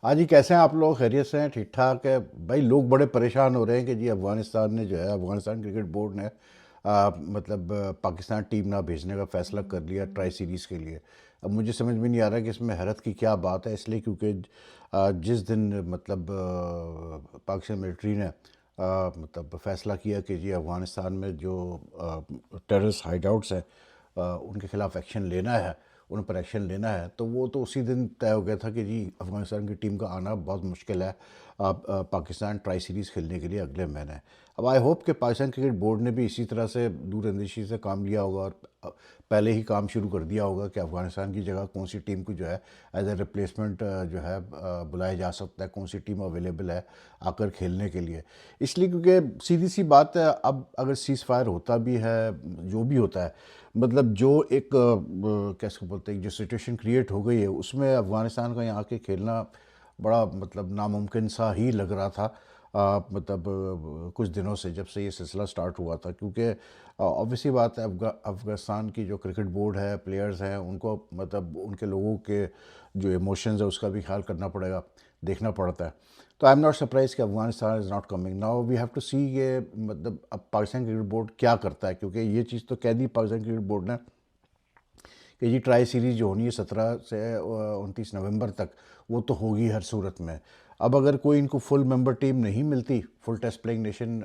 हाँ जी, कैसे हैं आप लोग? खैरियत से हैं? ठीक ठाक है भाई। लोग बड़े परेशान हो रहे हैं कि जी अफ़गानिस्तान ने जो है, अफ़गानिस्तान क्रिकेट बोर्ड ने पाकिस्तान टीम ना भेजने का फ़ैसला कर लिया ट्राई सीरीज़ के लिए। अब मुझे समझ में नहीं आ रहा कि इसमें हैरत की क्या बात है, इसलिए क्योंकि जिस दिन पाकिस्तान मिलिट्री ने फ़ैसला किया कि जी अफ़गानिस्तान में जो टेररिस्ट हाइडआउट्स हैं, उनके खिलाफ एक्शन लेना है, उन पर एक्शन लेना है, तो वो तो उसी दिन तय हो गया था कि जी अफ़गानिस्तान की टीम का आना बहुत मुश्किल है पाकिस्तान ट्राई सीरीज़ खेलने के लिए अगले महीने। अब आई होप कि पाकिस्तान क्रिकेट बोर्ड ने भी इसी तरह से दूरअंदेशी से काम लिया होगा और पहले ही काम शुरू कर दिया होगा कि अफ़गानिस्तान की जगह कौन सी टीम को जो है एज ए रिप्लेसमेंट जो है बुलाया जा सकता है, कौन सी टीम अवेलेबल है आकर खेलने के लिए। इसलिए क्योंकि सीधी सी बात है, अब अगर सीज़ फायर होता भी है, जो भी होता है, मतलब जो एक कैसे बोलते हैं, जो सिचुएशन क्रिएट हो गई है उसमें अफ़गानिस्तान का यहाँ के खेलना बड़ा नामुमकिन सा ही लग रहा था। कुछ दिनों से, जब से ये सिलसिला स्टार्ट हुआ था, क्योंकि ऑब्वियसली बात है, अफ़गानिस्तान की जो क्रिकेट बोर्ड है, प्लेयर्स हैं, उनको उनके लोगों के जो इमोशंस है उसका भी ख्याल करना पड़ेगा, देखना पड़ता है। तो आई एम नॉट सरप्राइज कि Afghanistan is not coming. Now we have to see ये अब पाकिस्तान क्रिकेट बोर्ड क्या करता है, क्योंकि ये चीज़ तो कह दी पाकिस्तान क्रिकेट बोर्ड ने कि ये ट्राई सीरीज़ जो होनी है 17 से 29 नवंबर तक, वो तो होगी हर सूरत में। अब अगर कोई इनको फुल मेंबर टीम नहीं मिलती, full test playing nation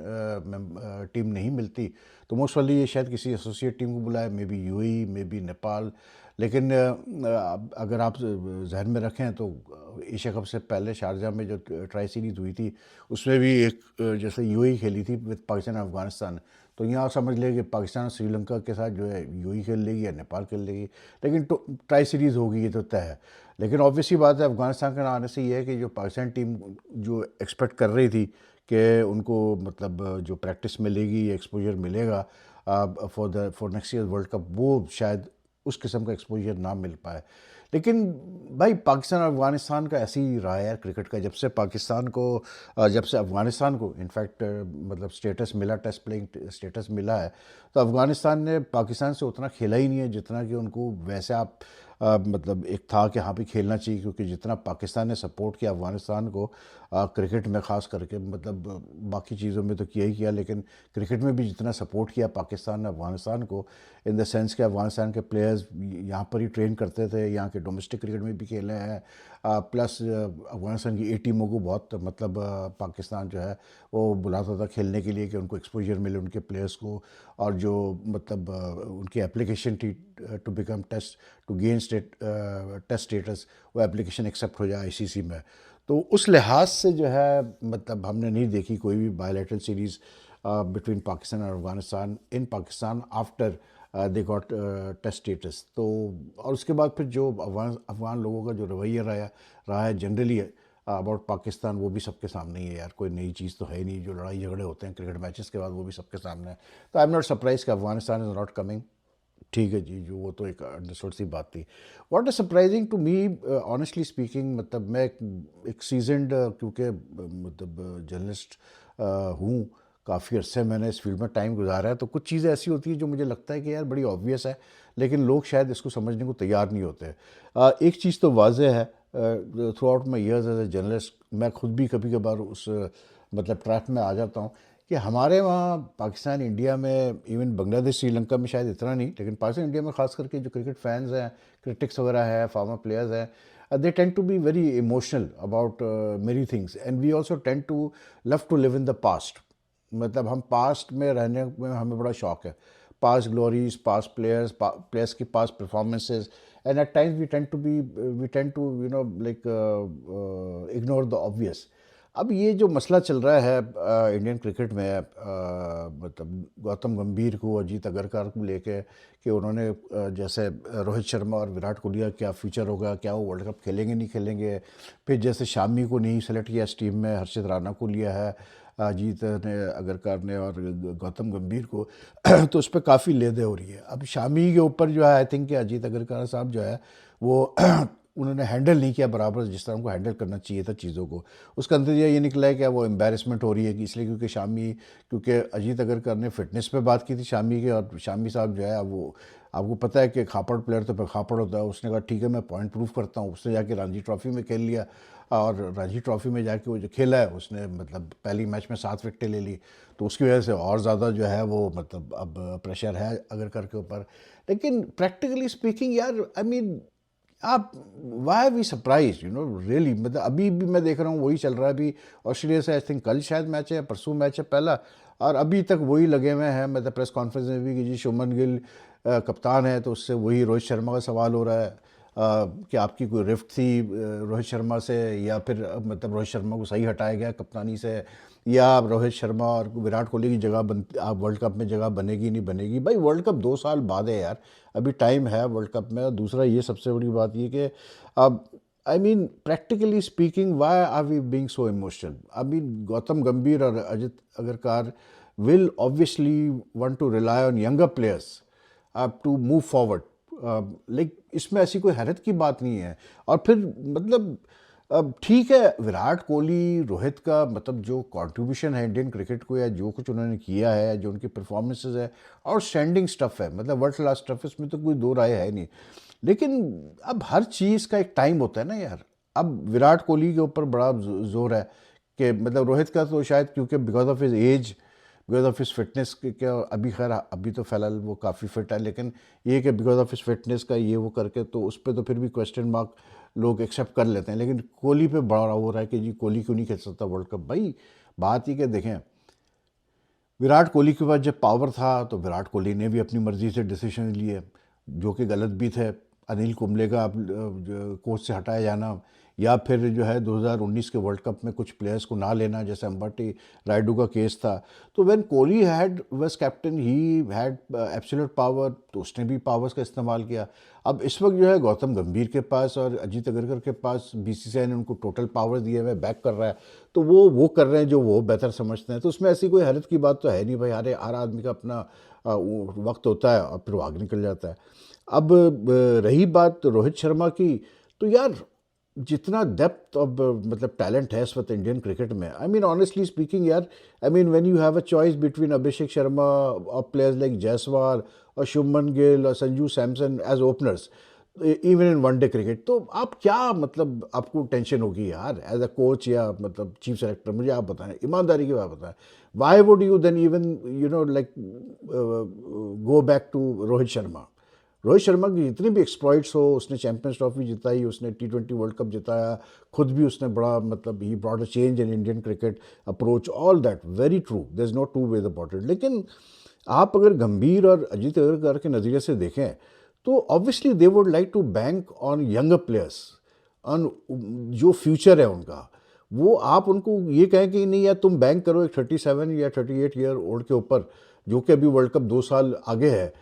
team नहीं मिलती, तो मोस्ट वाली ये शायद किसी एसोसिएट टीम को बुलाए, may be UAE, may be Nepal. लेकिन अगर आप जहन में रखें तो एशिया कप से पहले शारजा में जो ट्राई सीरीज़ हुई थी, उसमें भी एक जैसे यूएई खेली थी विद पाकिस्तान और अफगानिस्तान। तो यहाँ समझ लें कि पाकिस्तान और श्रीलंका के साथ जो है यूएई खेल लेगी या नेपाल खेल लेगी, लेकिन ट्राई सीरीज़ होगी, ये तो तय है। लेकिन ऑब्वियसली बात है, अफगानिस्तान के आने से ये है कि जो पाकिस्तान टीम जो एक्सपेक्ट कर रही थी कि उनको जो प्रैक्टिस मिलेगी, एक्सपोजर मिलेगा for next year world cup, वो शायद उस किस्म का एक्सपोजर ना मिल पाए। लेकिन भाई, पाकिस्तान और अफगानिस्तान का ऐसी ही रहा है यार क्रिकेट का। जब से अफगानिस्तान को इनफैक्ट स्टेटस मिला, टेस्ट प्लेइंग स्टेटस मिला है, तो अफगानिस्तान ने पाकिस्तान से उतना खेला ही नहीं है जितना कि उनको वैसे एक था कि हाँ भी खेलना चाहिए, क्योंकि जितना पाकिस्तान ने सपोर्ट किया अफगानिस्तान को क्रिकेट में, ख़ास करके बाकी चीज़ों में तो किया ही किया, लेकिन क्रिकेट में भी जितना सपोर्ट किया पाकिस्तान ने अफगानिस्तान को, इन द सेंस कि अफगानिस्तान के प्लेयर्स यहाँ पर ही ट्रेन करते थे, यहाँ के डोमेस्टिक क्रिकेट में भी खेले हैं। प्लस अफगानिस्तान की ए टीमों को बहुत पाकिस्तान जो है वो बुलाता था खेलने के लिए कि उनको एक्सपोजर मिले उनके प्लेयर्स को, और जो उनकी एप्लीकेशन थी to become test, to gain test status, वो एप्लीकेशन एक्सेप्ट हो जाए आईसीसी में। तो उस लिहाज से जो है हमने नहीं देखी कोई भी बायलैटरल सीरीज़ बिटवीन पाकिस्तान और Afghanistan in Pakistan after they got test status. तो और उसके बाद फिर जो अफगान अफगान लोगों का जो रवैया रहा है जनरली अबाउट पाकिस्तान, वो भी सबके सामने ही है यार, कोई नई चीज़ तो है ही नहीं। जो लड़ाई झगड़े होते हैं क्रिकेट मैचेस के बाद, वो भी सबके सामने है। तो आई एम नॉट सरप्राइज कि अफगानिस्तान इज़ नॉट कमिंग। ठीक है जी, जो वो तो एक अंडरस्टूड सी बात थी। What is surprising to me, honestly speaking, मैं एक सीजनड, क्योंकि जर्नलिस्ट हूँ, काफ़ी अरसे मैंने इस फील्ड में टाइम गुजारा है, तो कुछ चीज़ें ऐसी होती हैं जो मुझे लगता है कि यार बड़ी ऑब्वियस है, लेकिन लोग शायद इसको समझने को तैयार नहीं होते। एक चीज़ तो वाजह है, throughout my years as a journalist, मैं खुद भी कभी कभार उस ट्रैप में आ जाता हूँ कि हमारे वहाँ पाकिस्तान, इंडिया में, इवन बांग्लादेश, श्रीलंका में शायद इतना नहीं, लेकिन पाकिस्तान, इंडिया में ख़ास करके जो क्रिकेट फैंस हैं, क्रिटिक्स वगैरह है, फार्मर प्लेयर्स हैं, they tend to be very emotional about many things, and we also tend to love to live in the past. हम पास्ट में रहने में हमें बड़ा शौक है, past glories, past players, players की past performances, and at times we tend to ignore the obvious. अब ये जो मसला चल रहा है इंडियन क्रिकेट में, गौतम गंभीर को, अजीत अगरकर को लेके, कि उन्होंने जैसे रोहित शर्मा और विराट कोहली का क्या फ्यूचर होगा, क्या वो वर्ल्ड कप खेलेंगे नहीं खेलेंगे, फिर जैसे शामी को नहीं सेलेक्ट किया इस टीम में, हर्षित राणा को लिया है अजीत ने, अगरकर ने, और गौतम गंभीर को तो उस पर काफ़ी लेदे हो रही है। अब शामी के ऊपर जो है, आई थिंक कि अजीत अगरकर साहब जो है वो उन्होंने हैंडल नहीं किया बराबर जिस तरह उनको हैंडल करना चाहिए था चीज़ों को। उसका नतीजा ये निकला है कि वो एम्बेरसमेंट हो रही है, कि इसलिए क्योंकि अजीत अगरकर ने फिटनेस पे बात की थी शामी के, और शामी साहब जो है अब वो आपको पता है कि खापड़ प्लेयर तो फिर खापड़ होता है। उसने कहा ठीक है मैं पॉइंट प्रूफ करता हूँ। उसने जाके रणजी ट्रॉफी में खेल लिया और रणजी ट्रॉफी में जाके वो जो खेला है उसने मतलब पहली मैच में 7 विकेटें ले ली। तो उसकी वजह से और ज़्यादा जो है वो मतलब अब प्रेशर है अगर के ऊपर। लेकिन प्रैक्टिकली स्पीकिंग यार आई मीन आप वाई वी सरप्राइज रियली मतलब अभी भी मैं देख रहा हूँ वही चल रहा है अभी ऑस्ट्रेलिया से। आई थिंक कल शायद मैच है, परसों मैच है पहला, और अभी तक वही लगे हुए हैं। मतलब प्रेस कॉन्फ्रेंस में भी कि जी शुभमन गिल कप्तान है तो उससे वही रोहित शर्मा का सवाल हो रहा है कि आपकी कोई रिफ्ट थी रोहित शर्मा से, या फिर मतलब रोहित शर्मा को सही हटाया गया कप्तानी से, या रोहित शर्मा और विराट कोहली की जगह बन आप वर्ल्ड कप में जगह बनेगी नहीं बनेगी। भाई वर्ल्ड कप 2 साल बाद है यार, अभी टाइम है वर्ल्ड कप में। और दूसरा ये सबसे बड़ी बात ये कि अब I mean practically speaking why are we being so emotional. I mean Gautam Gambhir और Ajit Agarkar will obviously want to rely on younger players to move forward। Like इसमें ऐसी कोई हैरत की बात नहीं है। और फिर मतलब अब ठीक है विराट कोहली रोहित का मतलब जो कंट्रीब्यूशन है इंडियन क्रिकेट को या जो कुछ उन्होंने किया है, जो उनकी परफॉर्मेंसेज है, आउटस्टैंडिंग स्टफ है, मतलब वर्ल्ड क्लास स्टफ है, इसमें तो कोई दो राय है नहीं। लेकिन अब हर चीज़ का एक टाइम होता है ना यार। अब विराट कोहली के ऊपर बड़ा जोर है कि मतलब रोहित का तो शायद क्योंकि because of his age, because of his fitness के क्या अभी खैर अभी तो फिलहाल वो काफ़ी फिट है, लेकिन ये कि बिकॉज ऑफ हिज फिटनेस का ये वो करके तो उस पर तो फिर भी क्वेश्चन मार्क लोग एक्सेप्ट कर लेते हैं। लेकिन कोहली पे बड़ा हो रहा है कि जी कोहली क्यों नहीं खेल सकता वर्ल्ड कप। भाई बात ही कि देखें विराट कोहली के पास जब पावर था तो विराट कोहली ने भी अपनी मर्जी से डिसीजन लिए जो कि गलत भी थे। अनिल कुंबले का कोच से हटाया जाना, या फिर जो है 2019 के वर्ल्ड कप में कुछ प्लेयर्स को ना लेना, जैसे अंबटी रायडू का केस था। तो when Kohli had was captain he had absolute power, तो उसने भी पावर्स का इस्तेमाल किया। अब इस वक्त जो है गौतम गंभीर के पास और अजीत अगरकर के पास बीसीसीआई ने उनको टोटल पावर दिए हुए बैक कर रहा है, तो वो कर रहे हैं जो वो बेहतर समझते हैं। तो उसमें ऐसी कोई हैरत की बात तो है नहीं भाई। हर आदमी का अपना वक्त होता है और फिर वो आगे निकल जाता है। अब रही बात रोहित शर्मा की, तो यार जितना डेप्थ ऑफ मतलब टैलेंट है इस वक्त इंडियन क्रिकेट में, आई मीन ऑनेस्टली स्पीकिंग यार, I mean when you have a choice between Abhishek Sharma और प्लेयर्स लाइक जायसवाल और शुभमन गिल और Sanju Samson as openers even in one day cricket, तो आप क्या मतलब आपको टेंशन होगी यार एज अ कोच या मतलब चीफ सेलेक्टर? मुझे आप बताएं, ईमानदारी की बात बताएं, why would you then even like go back to Rohit Sharma? Rohit Sharma की जितनी भी एक्सप्लॉइट्स हो, उसने चैंपियंस ट्रॉफी जिताई, उसने T20 वर्ल्ड कप जिताया, खुद भी उसने बड़ा मतलब ही brought a change in Indian cricket approach, all that very true, there is no two way about it. लेकिन आप अगर गंभीर और अजीत अगरकर के नज़रिए से देखें तो obviously they would like to bank on younger players, on जो फ्यूचर है उनका। वो आप उनको ये कहें कि नहीं यार तुम बैंक करो एक 37 या 38 ईयर ओल्ड के ऊपर जो कि अभी वर्ल्ड कप 2 साल आगे है,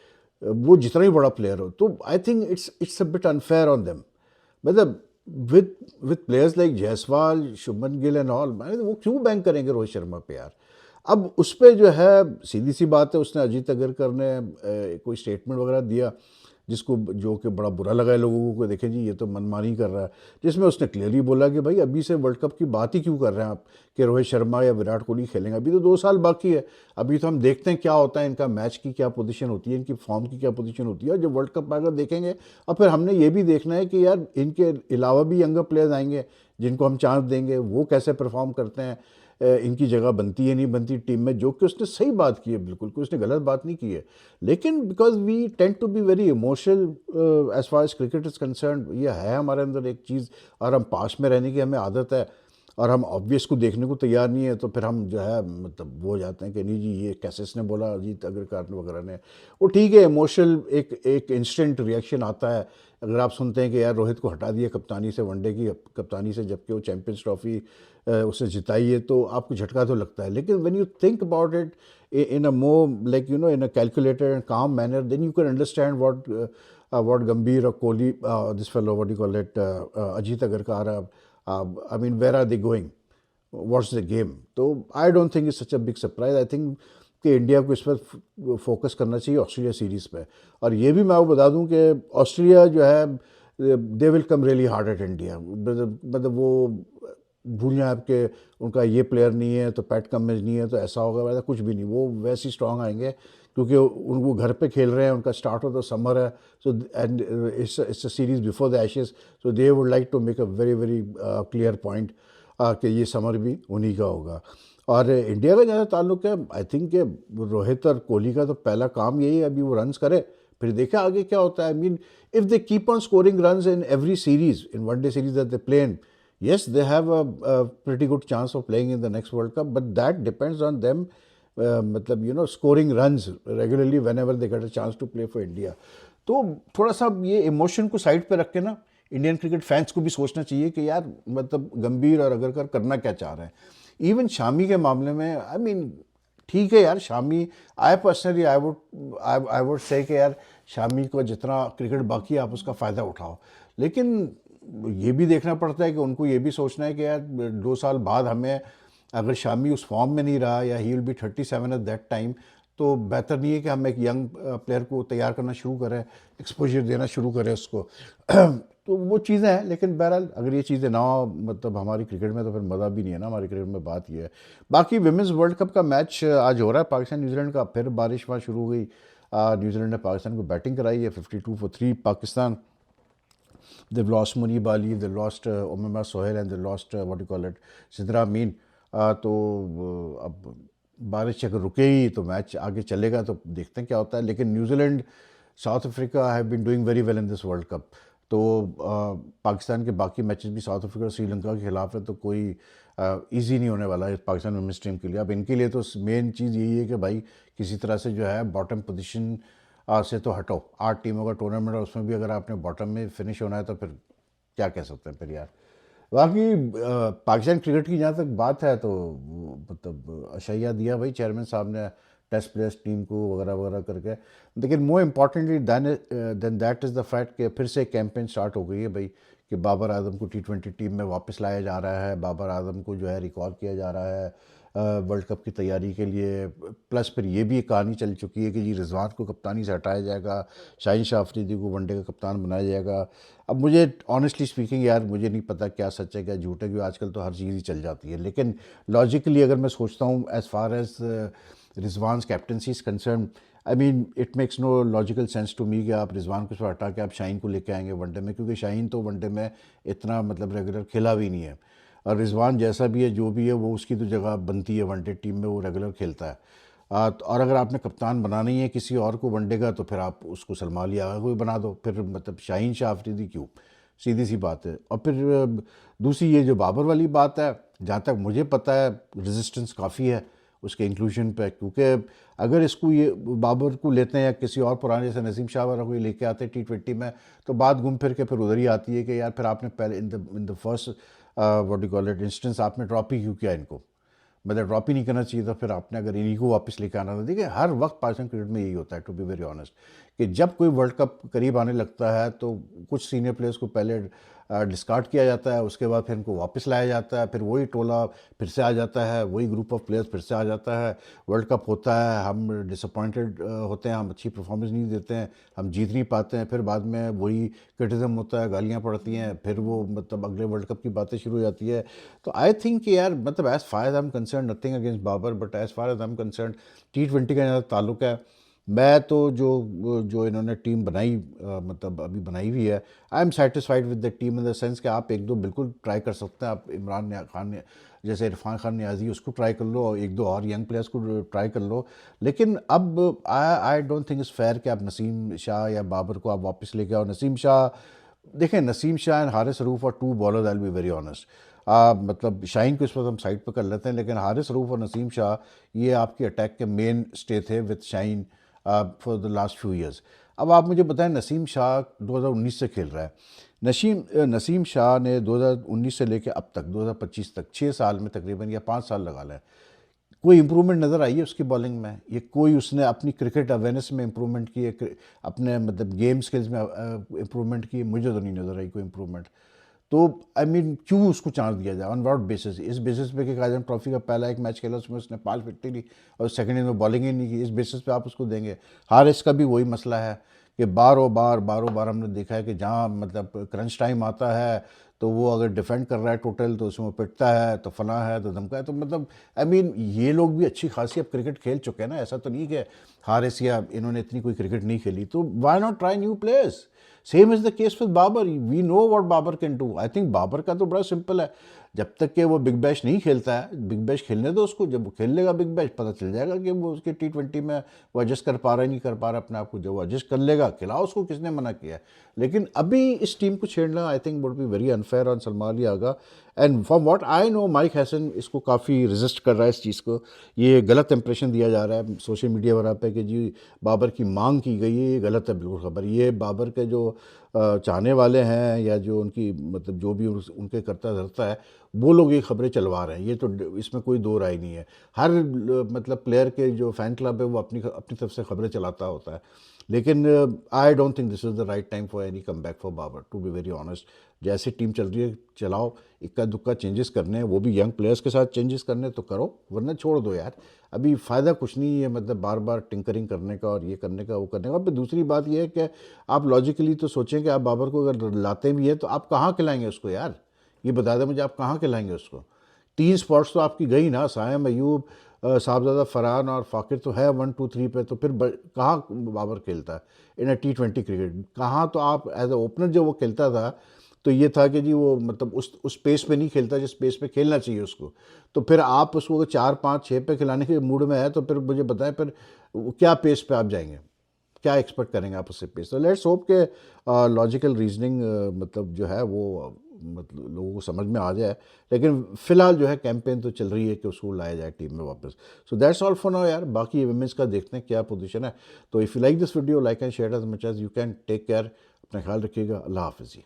वो जितना ही बड़ा प्लेयर हो, तो I think it's a bit unfair on them. मतलब with with players like Jaiswal, Shubman Gill and all, वो क्यों बैंक करेंगे रोहित शर्मा पे यार? अब उस पर जो है सीधी सी बात है, उसने अजीत अगरकर ने कोई स्टेटमेंट वगैरह दिया जिसको जो कि बड़ा बुरा लगा है लोगों को, देखें जी ये तो मनमानी कर रहा है, जिसमें उसने क्लियरली बोला कि भाई अभी से वर्ल्ड कप की बात ही क्यों कर रहे हैं आप कि रोहित शर्मा या विराट कोहली खेलेंगे? अभी तो 2 साल बाकी है। अभी तो हम देखते हैं क्या होता है, इनका मैच की क्या पोजीशन होती है, इनकी फॉर्म की क्या पोजीशन होती है, जब वर्ल्ड कप आएगा देखेंगे। और फिर हमने ये भी देखना है कि यार इनके अलावा भी यंगर प्लेयर्स आएंगे जिनको हम चांस देंगे, वो कैसे परफॉर्म करते हैं, इनकी जगह बनती है नहीं बनती टीम में, जो कि उसने सही बात की है, बिल्कुल कोई उसने गलत बात नहीं की है। लेकिन because we tend to be very emotional as far as cricket is concerned, ये है हमारे अंदर एक चीज़, और हम पास में रहने की हमें आदत है और हम ऑब्वियस को देखने को तैयार नहीं है, तो फिर हम जो है मतलब वो हो जाते हैं कि नहीं जी ये कैसे इसने बोला अजीत अग्रकर वगैरह ने। वो ठीक है इमोशनल एक इंस्टेंट रिएक्शन आता है अगर आप सुनते हैं कि यार रोहित को हटा दिया कप्तानी से, वनडे की कप्तानी से, जबकि वो चैंपियंस ट्रॉफी उसने जिताई है, तो आपको झटका तो लगता है। लेकिन when you think about it in a more like in a calculated and calm manner, then you can understand what Gambhir or Kohli, this fellow, what do you call it, Ajit Agarkar, I mean where are they going, what's the game? तो I don't think it's such a big surprise. I think कि India को इस पर focus करना चाहिए Australia series पे। और ये भी मैं आपको बता दूं कि ऑस्ट्रेलिया जो है they will come really hard at India. मतलब वो भूल जाए आपके उनका ये प्लेयर नहीं है तो पैट कमिंस नहीं है तो ऐसा होगा, वैसा कुछ भी नहीं, वो वैसे ही स्ट्रांग आएंगे क्योंकि वो घर पे खेल रहे हैं, उनका स्टार्ट ऑफ द समर है, so and it's a series before the Ashes, so they would like to make a very very clear point कि ये समर भी उन्हीं का होगा। और इंडिया का जहाँ ताल्लुक है, आई थिंक रोहित और कोहली का तो पहला काम यही है, अभी वो रन्स करे, फिर देखें आगे क्या होता है। I mean if they keep on scoring runs in every series, in one day series that they play in, yes, they have a pretty good chance of playing in the next World Cup, but that depends on them, मतलब scoring runs regularly whenever they get a chance to play for India. तो थोड़ा सा ये emotion को side पे रख के ना, इंडियन क्रिकेट फैंस को भी सोचना चाहिए कि यार मतलब गंभीर और अग्रकर करना क्या चाह रहे हैं। इवन शामी के मामले में आई मीन ठीक है यार, Shami I personally I would say कि यार शामी को जितना क्रिकेट बाकी है आप उसका फ़ायदा उठाओ, लेकिन ये भी देखना पड़ता है कि उनको ये भी सोचना है कि यार 2 साल बाद हमें अगर शामी उस फॉर्म में नहीं रहा या he will be 37 at that time, तो बेहतर नहीं है कि हम एक यंग प्लेयर को तैयार करना शुरू करें, एक्सपोजर देना शुरू करें उसको। तो वो चीज़ें हैं, लेकिन बहरहाल अगर ये चीज़ें ना हो मतलब हमारी क्रिकेट में, तो फिर मज़ा भी नहीं है ना हमारी क्रिकेट में। बात ये है। बाकी विमेंस वर्ल्ड कप का मैच आज हो रहा है पाकिस्तान न्यूजीलैंड का, फिर बारिश वहाँ शुरू हो गई। न्यूजीलैंड ने पाकिस्तान को बैटिंग कराई है 52 for 3 Pakistan. They've lost Munib Ali, they lost Omar Sohail, and they lost what do you call it, Sidra Amin. तो अब बारिश अगर रुकेगी तो मैच आगे चलेगा, तो देखते हैं क्या होता है। लेकिन New Zealand, South Africa have been doing very well in this World Cup. तो पाकिस्तान के बाकी मैचेस भी साउथ अफ्रीका और श्रीलंका के खिलाफ है, तो कोई इजी नहीं होने वाला है पाकिस्तान वुमेन्स टीम के लिए। अब इनके लिए तो मेन चीज़ यही है कि भाई किसी तरह से जो है बॉटम पोजीशन से तो हटो। 8 टीमों का टूर्नामेंट है, उसमें भी अगर आपने बॉटम में फिनिश होना है तो फिर क्या कह सकते हैं फिर यार। बाकी पाकिस्तान क्रिकेट की जहाँ तक बात है, तो मतलब अशैया दिया भाई चेयरमैन साहब ने टेस्ट प्लेयर्स टीम को वगैरह वगैरह करके। लेकिन more importantly than that is the fact कि फिर से कैंपेन स्टार्ट हो गई है भाई कि बाबर आजम को T20 टीम में वापस लाया जा रहा है, बाबर आजम को जो है रिकॉल किया जा रहा है वर्ल्ड कप की तैयारी के लिए। प्लस फिर ये भी एक कहानी चल चुकी है कि जी रिजवान को कप्तानी से हटाया जाएगा, शाहीन शाह अफरीदी को वनडे का कप्तान बनाया जाएगा। अब मुझे ऑनेस्टली स्पीकिंग यार मुझे नहीं पता क्या सच है क्या झूठ है, क्योंकि आजकल तो हर चीज़ ही चल जाती है। लेकिन लॉजिकली अगर मैं सोचता हूँ as far as Rizwan captaincy is concerned, I mean it makes no logical sense to me कि आप रिजवान को उसमें हटा के आप शाहीन को लेके आएंगे वनडे में, क्योंकि शाहीन तो वनडे में इतना मतलब रेगुलर खेला भी नहीं है। और रिजवान जैसा भी है जो भी है वो उसकी तो जगह बनती है वनडे टीम में, वो रेगुलर खेलता है। और अगर आपने कप्तान बनाना ही है किसी और को वनडे का, तो फिर आप उसको सलमान लिया कोई बना दो, फिर मतलब शाहीन शाह अफरीदी क्यों, सीधी सी बात है। और फिर दूसरी ये जो बाबर वाली बात है, जहाँ तक मुझे पता है रेजिस्टेंस काफ़ी है उसके इंक्लूजन पे, क्योंकि अगर इसको ये बाबर को लेते हैं या किसी और पुराने जैसे नसीम शाह वाला कोई लेके आते हैं T20 में, तो बात घूम फिर के फिर उधर ही आती है कि यार फिर आपने पहले in the first what do call it instance आपने ड्रॉप ही क्यों किया इनको, मतलब ड्रॉप ही नहीं करना चाहिए था। फिर आपने अगर इन्हीं को वापस लेकर आना था। देखिए हर वक्त पाकिस्तान क्रिकेट में यही होता है टू बी वेरी ऑनेस्ट, कि जब कोई वर्ल्ड कप करीब आने लगता है तो कुछ सीनियर प्लेयर्स को पहले डिस्कार्ड किया जाता है, उसके बाद फिर इनको वापस लाया जाता है, फिर वही टोला फिर से आ जाता है, वही ग्रुप ऑफ प्लेयर्स फिर से आ जाता है। वर्ल्ड कप होता है, हम डिसअपॉइंटेड होते हैं, हम अच्छी परफॉर्मेंस नहीं देते हैं, हम जीत नहीं पाते हैं, फिर बाद में वही क्रिटिज़म होता है, गालियाँ पड़ती हैं, फिर वो मतलब अगले वर्ल्ड कप की बातें शुरू हो जाती है। तो आई थिंक यार मतलब as far as I am concerned, nothing against Babar, but as far as I am concerned T20 का यहाँ ताल्लुक है, मैं तो जो जो इन्होंने टीम बनाई मतलब अभी बनाई हुई है, I am satisfied with the team in the sense कि आप एक दो बिल्कुल ट्राई कर सकते हैं। आप इमरान खान ने जैसे इरफान खान नियाजी उसको ट्राई कर लो, और एक दो और यंग प्लेयर्स को ट्राई कर लो। लेकिन अब आई डोंट थिंक इज़ फेयर कि आप नसीम शाह या बाबर को आप वापस लेके आओ। नसीम शाह देखें, नसीम शाह एंड हारिस रऊफ़ और 2 bowlers, I will be very honest. मतलब शाहीन को इस वक्त हम साइड पर कर लेते हैं, लेकिन हारिस रऊफ़ और नसीम शाह ये आपके अटैक के मेन स्टे थे with Shaheen for the last few years. अब आप मुझे बताएं, नसीम शाह 2019 से खेल रहा है। नसीम शाह ने 2019 से लेकर अब तक 2025 तक 6 साल में तकरीबन या 5 साल लगा लें, कोई इम्प्रूवमेंट नज़र आई है उसकी बॉलिंग में? ये कोई उसने अपनी क्रिकेट अवेयरनेस में इम्प्रूवमेंट की है, अपने मतलब गेम स्किल्स में इम्प्रूवमेंट की? मुझे तो नहीं नज़र आई कोई इम्प्रूवमेंट। तो आई मीन क्यों उसको चांस दिया जाए ऑन व्हाट बेसिस? इस बेसिस पे कि काजम ट्रॉफी का पहला एक मैच खेला उसमें उसने 5 विकेट ली और सेकंड इनिंग में बॉलिंग ही नहीं की, इस बेसिस पे आप उसको देंगे? हारिस का भी वही मसला है कि बारों बार हमने देखा है कि जहाँ मतलब क्रंच टाइम आता है तो वो अगर डिफेंड कर रहा है टोटल तो उसमें वो पिटता है, तो फना है, तो धमका है, तो मतलब आई मीन ये लोग भी अच्छी खासी अब क्रिकेट खेल चुके हैं ना, ऐसा तो नहीं कि हारिस या इन्होंने इतनी कोई क्रिकेट नहीं खेली, तो why not try new players. Same is the case with Babar, we know what Babar can do. I think Babar का तो बड़ा सिंपल है, जब तक कि वो बिग बैश नहीं खेलता है, बिग बैश खेलने दो उसको, जब वो खेल लेगा बिग बैश पता चल जाएगा कि वो उसके T20 में वो एडजस्ट कर पा रहा है नहीं कर पा रहा अपने आप को, जब वो एडजस्ट कर लेगा खिलाओ उसको, किसने मना किया है। लेकिन अभी इस टीम को छेड़ना I think would be very unfair on Salman Ali Agha, and from what I know Mike Hesson इसको काफ़ी रेजिस्ट कर रहा है इस चीज़ को। ये गलत इंप्रेशन दिया जा रहा है सोशल मीडिया वगैरह पे कि जी बाबर की मांग की गई है, ये गलत है बिल्कुल खबर। ये बाबर के जो चाहने वाले हैं या जो उनकी मतलब जो भी उनके करता धरता है वो लोग ये खबरें चलवा रहे हैं, ये तो इसमें कोई दो राय नहीं है। हर मतलब प्लेयर के जो फ़ैन क्लब है वो अपनी अपनी तरफ से खबरें चलाता होता है, लेकिन I don't think this is the right time for any come back for Babar, to be very honest. जैसे टीम चल रही है चलाओ, इक्का दुक्का चेंजेस करने हैं, वो भी यंग प्लेयर्स के साथ चेंजेस करने तो करो, वरना छोड़ दो यार। अभी फ़ायदा कुछ नहीं है मतलब बार बार टिंकरिंग करने का और ये करने का वो करने का। फिर दूसरी बात ये है कि आप लॉजिकली तो सोचें कि आप बाबर को अगर लाते भी हैं तो आप कहाँ खिलाएंगे उसको यार, ये बता दें मुझे, आप कहाँ खिलाएंगे उसको। 3 स्पॉट्स तो आपकी गई ना, सायम अयूब, साहबजादा फरहान और फ़ाकिर तो है 1 2 3 पे, तो फिर कहाँ बाबर खेलता है इन T20 क्रिकेट, कहाँ। तो आप एज ए ओपनर जब वो खेलता था तो ये था कि जी वो मतलब उस पेस पे नहीं खेलता जिस पेस पे खेलना चाहिए उसको। तो फिर आप उसको 4 5 6 पे खिलाने के मूड में है तो फिर मुझे बताएं फिर क्या पेस पे आप जाएंगे, क्या एक्सपेक्ट करेंगे आप उससे पेस। तो लेट्स होप के लॉजिकल रीजनिंग मतलब जो है वो मतलब लोगों को समझ में आ जाए। लेकिन फिलहाल जो है कैंपेन तो चल रही है कि उसको लाया जाए टीम में वापस। So that's all for now यार, बाकी वुमेंस का देखते हैं क्या पोजीशन है। तो if you like this video like and share as much as you can. Take care, अपना ख्याल रखिएगा, अल्लाह हाफिज़ जी।